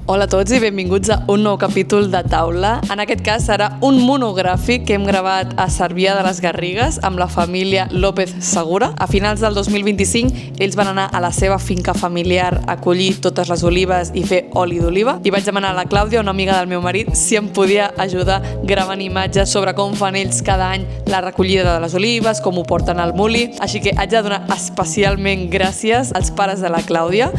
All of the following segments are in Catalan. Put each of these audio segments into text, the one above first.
Hola a tots i benvinguts a un nou capítol de Taula. En aquest cas serà un monogràfic que hem gravat a Cervià de les Garrigues amb la família López Segura. A finals del 2025 ells van anar a la seva finca familiar a collir totes les olives i fer oli d'oliva. I vaig demanar a la Clàudia, una amiga del meu marit, si em podia ajudar gravant imatges sobre com fan ells cada any la recollida de les olives, com ho porten al molí. Així que haig de donar especialment gràcies als pares de la Clàudia,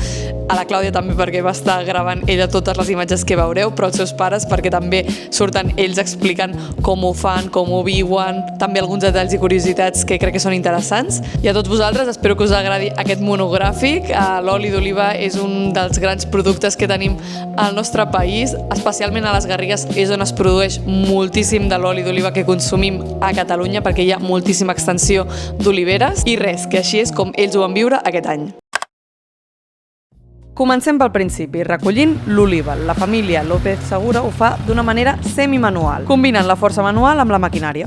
a la Clàudia també perquè va estar gravant ella totes les imatges que veureu, però els seus pares perquè també surten ells explicant com ho fan, com ho viuen, també alguns detalls i curiositats que crec que són interessants. I a tots vosaltres espero que us agradi aquest monogràfic. L'oli d'oliva és un dels grans productes que tenim al nostre país, especialment a les Garrigues és on es produeix moltíssim de l'oli d'oliva que consumim a Catalunya perquè hi ha moltíssima extensió d'oliveres i res, que així és com ells ho van viure aquest any. Comencem pel principi, recollint l'oliva. La família López Segura ho fa d'una manera semimanual, combinant la força manual amb la maquinària.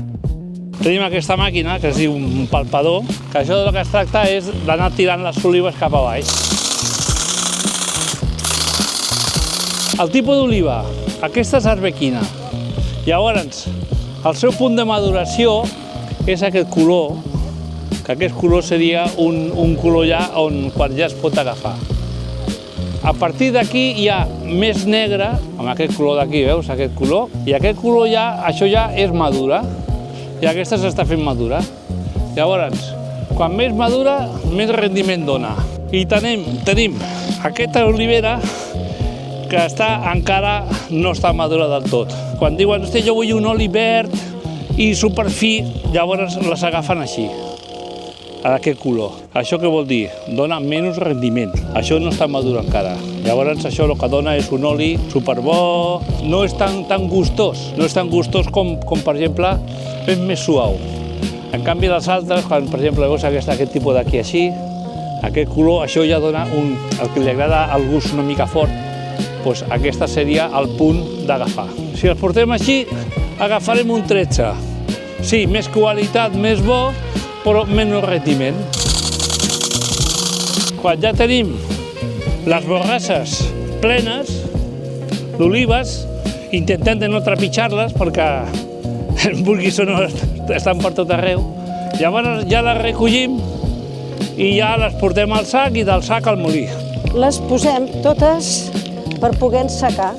Tenim aquesta màquina, que es diu un palpador, que això del que es tracta és d'anar tirant les olives cap a baix. El tipus d'oliva, aquesta és arbequina. Llavors, el seu punt de maduració és aquest color, que aquest color seria un color ja quan ja es pot agafar. A partir d'aquí hi ha més negre, amb aquest color d'aquí, veus, aquest color, i aquest color ja, això ja és madura, i aquesta s'està fent madura. Llavors, quan més madura, més rendiment dona. I tenim aquesta olivera que encara no està madura del tot. Quan diuen, hosti, jo vull un oli verd i superfi, llavors les agafen així, d'aquest color. Això què vol dir? Dona menys rendiment. Això no està madur encara. Llavors això el que dona és un oli superbo, no és tan gustós. No és tan gustós com per exemple, és més suau. En canvi les altres, quan per exemple veus aquest tipus d'aquí així, aquest color, això ja dona el que li agrada el gust una mica fort, doncs aquesta seria el punt d'agafar. Si els portem així, agafarem un 13. Sí, més qualitat, més bo, però menys rendiment. Quan ja tenim les borrasses plenes d'olives, intentem de no trepitjar-les perquè els burguis estan per tot arreu. Llavors ja les recollim i ja les portem al sac i del sac al molí. Les posem totes per poder ensecar.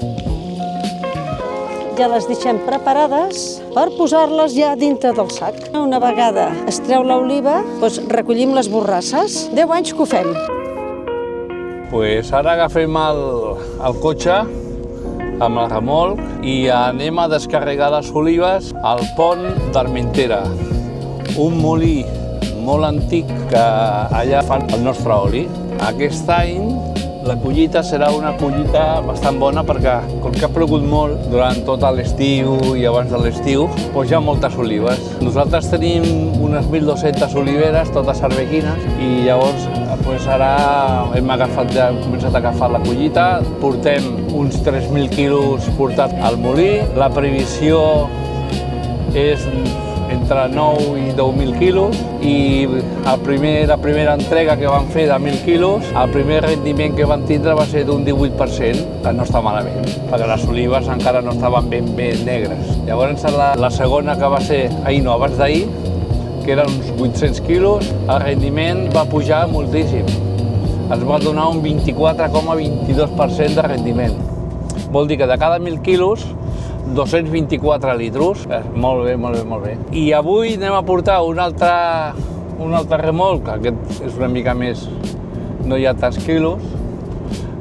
Ja les deixem preparades per posar-les ja dintre del sac. Una vegada es treu l'oliva, doncs recollim les borrasses. 10 anys que ho fem. Ara agafem el cotxe amb el remolc i anem a descarregar les olives al pont d'Armentera, un molí molt antic que allà fan el nostre oli. Aquest any la collita serà una collita bastant bona perquè, com que ha plogut molt durant tot l'estiu i abans de l'estiu, doncs hi ha moltes olives. Nosaltres tenim unes 1.200 oliveres, totes arbequines, i llavors ara hem començat a agafar la collita. Portem uns 3.000 quilos portats al molí. La previsió és entre 9 i 10.000 quilos i la primera entrega que vam fer de 1.000 quilos, el primer rendiment que vam tindre va ser d'un 18%, que no està malament, perquè les olives encara no estaven ben negres. Llavors la segona que va ser abans d'ahir, que eren uns 800 quilos, el rendiment va pujar moltíssim. Ens va donar un 24,22% de rendiment. Vol dir que de cada 1.000 quilos 224 litros. Molt bé, molt bé, molt bé. I avui anem a portar un altre remolc, aquest és una mica més, no hi ha tants quilos,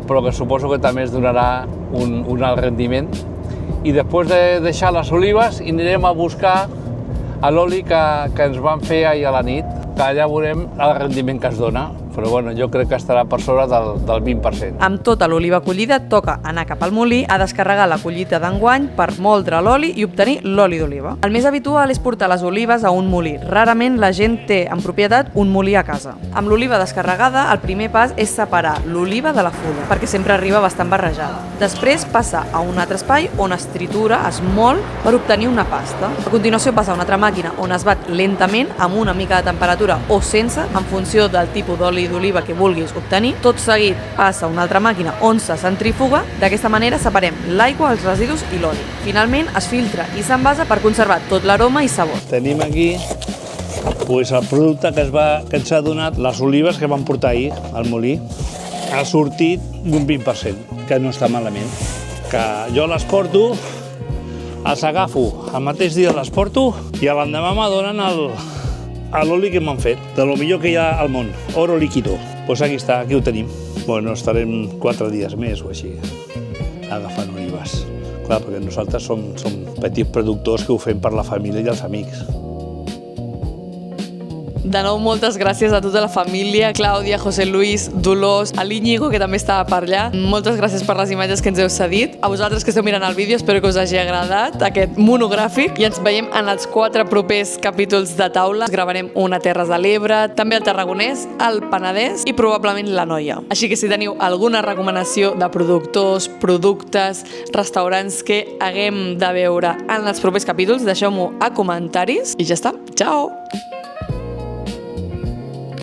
però que suposo que també es donarà un alt rendiment. I després de deixar les olives anirem a buscar l'oli que ens van fer ahir a la nit, que allà veurem el rendiment que es dona. Però bueno, jo crec que estarà per sobre del 20%. Amb tota l'oliva collida toca anar cap al molí a descarregar la collita d'enguany per moldre l'oli i obtenir l'oli d'oliva. El més habitual és portar les olives a un molí. Rarament la gent té en propietat un molí a casa. Amb l'oliva descarregada, el primer pas és separar l'oliva de la fulla, perquè sempre arriba bastant barrejada. Després passa a un altre espai on es tritura, es mol per obtenir una pasta. A continuació passa a una altra màquina on es bat lentament amb una mica de temperatura o sense, en funció del tipus d'oli d'oliva que vulguis obtenir. Tot seguit passa a una altra màquina on se centrifuga. D'aquesta manera separem l'aigua, els residus i l'oli. Finalment es filtra i s'envasa per conservar tot l'aroma i sabor. Tenim aquí el producte que ens ha donat les olives que vam portar ahir al molí. Ha sortit un 20%, que no està malament. Que jo les porto, els agafo, el mateix dia les porto i l'endemà me donen l'oli que m'han fet, de lo millor que hi ha al món, oro líquido. Doncs aquí està, aquí ho tenim. Bueno, estarem 4 dies més o així, agafant olives. Clar, perquè nosaltres som petits productors que ho fem per la família i els amics. De nou, moltes gràcies a tota la família, Clàudia, José Luis, Dolors, a l'Iñigo, que també estava per allà. Moltes gràcies per les imatges que ens heu cedit. A vosaltres que esteu mirant el vídeo, espero que us hagi agradat aquest monogràfic i ens veiem en els 4 propers capítols de taula. Gravarem una a Terres de l'Ebre, també al Tarragonès, al Penedès i probablement l'Anoia. Així que si teniu alguna recomanació de productors, productes, restaurants que haguem de veure en els propers capítols, deixeu-m'ho a comentaris i ja està. Ciao!